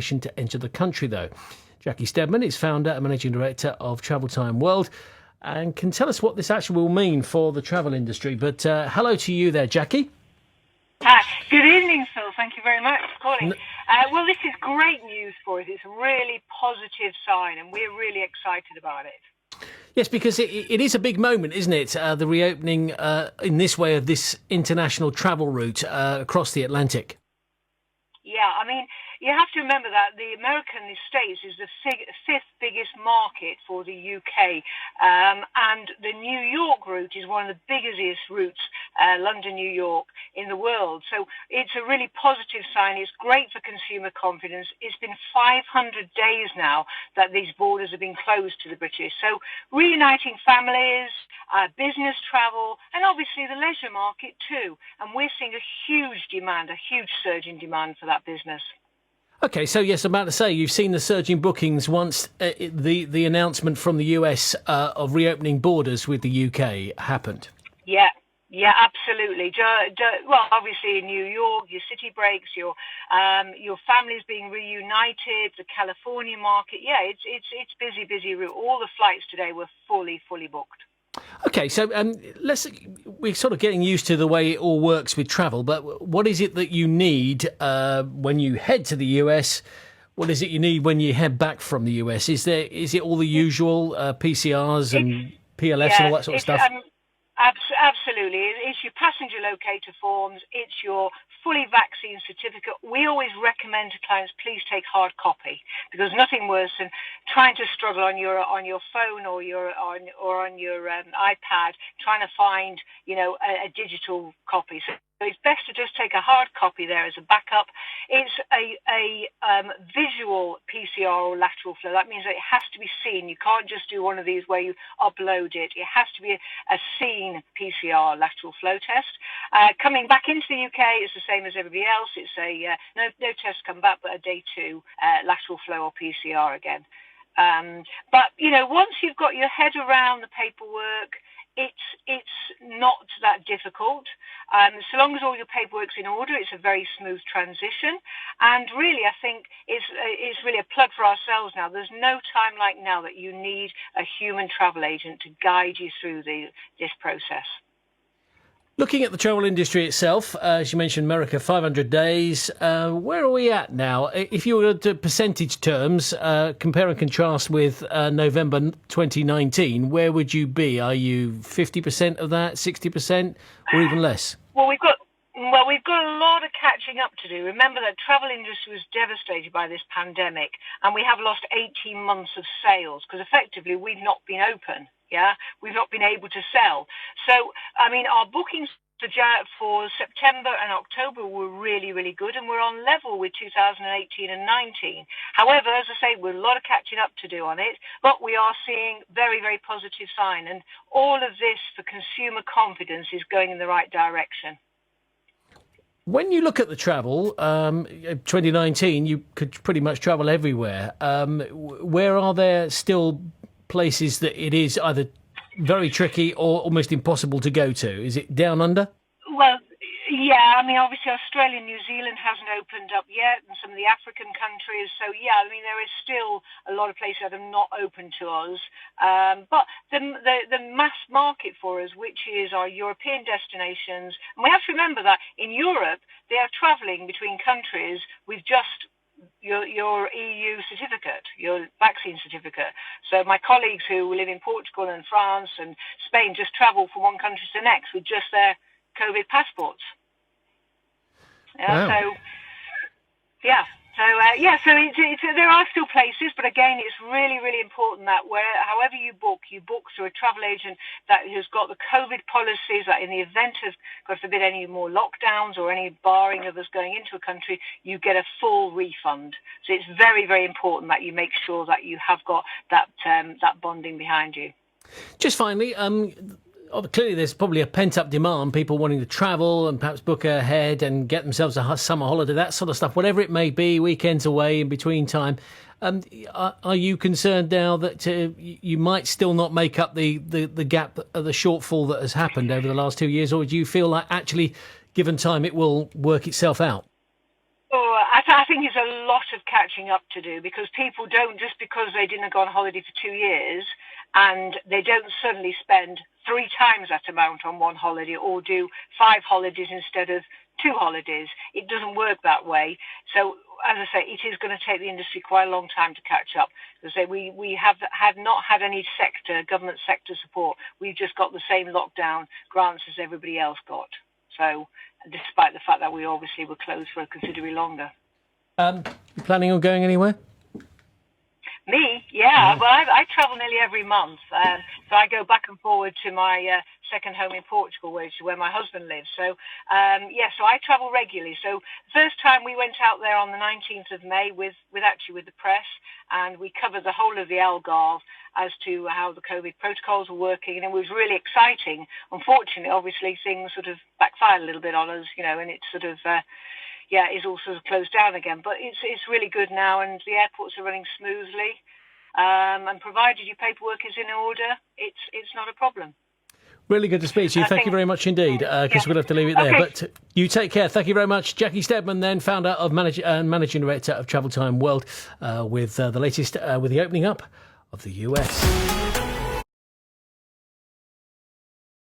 to enter the country, though. Jackie Stedman is founder and managing director of Travel Time World and can tell us what this actually will mean for the travel industry. But hello to you there, Jackie. Hi. Good evening, Phil. Thank you very much for calling. Well, this is great news for us. It's a really positive sign, and we're really excited about it. Yes, because it is a big moment, isn't it? The reopening in this way of this international travel route across the Atlantic. Yeah, I mean, you have to remember that the States is the fifth biggest market for the UK, and the New York route is one of the biggest routes, London, New York, in the world. So it's a really positive sign. It's great for consumer confidence. It's been 500 days now that these borders have been closed to the British. So reuniting families, business travel, and obviously the leisure market too. And we're seeing a huge demand, a huge surge in demand for that business. Okay, so yes, I'm about to say you've seen the surge in bookings once the announcement from the US of reopening borders with the UK happened. Yeah, absolutely. Well, obviously in New York, your city breaks, your families being reunited, the California market. Yeah, it's busy. All the flights today were fully booked. Okay, so we're sort of getting used to the way it all works with travel, but what is it that you need when you head to the US? What is it you need when you head back from the US? Is it all the usual PCRs and PLFs and all that sort of stuff? Absolutely. It's your passenger locator forms. It's your fully vaccine certificate. We always recommend to clients, please take hard copy, because nothing worse than trying to struggle on your phone or on your iPad trying to find a digital copy. So it's best to just take a hard copy there as a backup. It's a visual PCR or lateral flow. That means that it has to be seen. You can't just do one of these where you upload it. It has to be a seen PCR lateral flow test. Coming back into the UK is the same as everybody else. It's no test come back, but a day 2 lateral flow or PCR again. But once you've got your head around the paperwork, it's not that difficult. So long as all your paperwork's in order, it's a very smooth transition. And really, I think it's really a plug for ourselves now. There's no time like now that you need a human travel agent to guide you through this process. Looking at the travel industry itself, as you mentioned, America, 500 days. Where are we at now? If you were to percentage terms, compare and contrast with November 2019, where would you be? Are you 50% of that, 60%, or even less? Well, we've got a lot of catching up to do. Remember that travel industry was devastated by this pandemic, and we have lost 18 months of sales because effectively we've not been open. Yeah, we've not been able to sell. So, I mean, our bookings for September and October were really, really good, and we're on level with 2018 and 19. However, as I say, we've a lot of catching up to do on it, but we are seeing very, very positive sign, and all of this for consumer confidence is going in the right direction. When you look at the travel, 2019, you could pretty much travel everywhere. Where are there still places that it is either very tricky or almost impossible to go to? Is it down under? Well, yeah, I mean, obviously Australia and New Zealand hasn't opened up yet, and some of the African countries. So, yeah, I mean, there is still a lot of places that are not open to us. But the mass market for us, which is our European destinations, and we have to remember that in Europe, they are travelling between countries with just your EU certificate, your vaccine certificate. So my colleagues who live in Portugal and France and Spain just travel from one country to the next with just their COVID passports. Wow. So there are still places, but again, it's really, really important that however you book through a travel agent that has got the COVID policies, that in the event of, God forbid, any more lockdowns or any barring of us going into a country, you get a full refund. So it's very, very important that you make sure that you have got that bonding behind you. Just finally, clearly there's probably a pent-up demand, people wanting to travel and perhaps book ahead and get themselves a summer holiday, that sort of stuff, whatever it may be, weekends away in between time. Are you concerned now that you might still not make up the gap, the shortfall that has happened over the last 2 years, or do you feel like actually, given time, it will work itself out? Oh, I I think it's a lot of catching up to do, because people don't, just because they didn't go on holiday for 2 years, and they don't suddenly spend 3 times that amount on one holiday or do 5 holidays instead of 2 holidays. It doesn't work that way. So, as I say, it is going to take the industry quite a long time to catch up. As I say, we have not had any government sector support. We've just got the same lockdown grants as everybody else got. So, despite the fact that we obviously were closed for considerably longer. You planning on going anywhere? Me? Yeah. Well, I travel nearly every month. So I go back and forward to my second home in Portugal, where my husband lives. So, so I travel regularly. So the first time we went out there on the 19th of May with the press, and we covered the whole of the Algarve as to how the COVID protocols were working, and it was really exciting. Unfortunately, obviously, things sort of backfired a little bit on us, and it's sort of... is all sort of closed down again. But it's really good now, and the airports are running smoothly. And provided your paperwork is in order, it's not a problem. Really good to speak to you. Thank you very much indeed, because we'll have to leave it there. Okay. But you take care. Thank you very much. Jackie Steadman, then founder of Managing Director of Travel Time World, with the latest with the opening up of the US.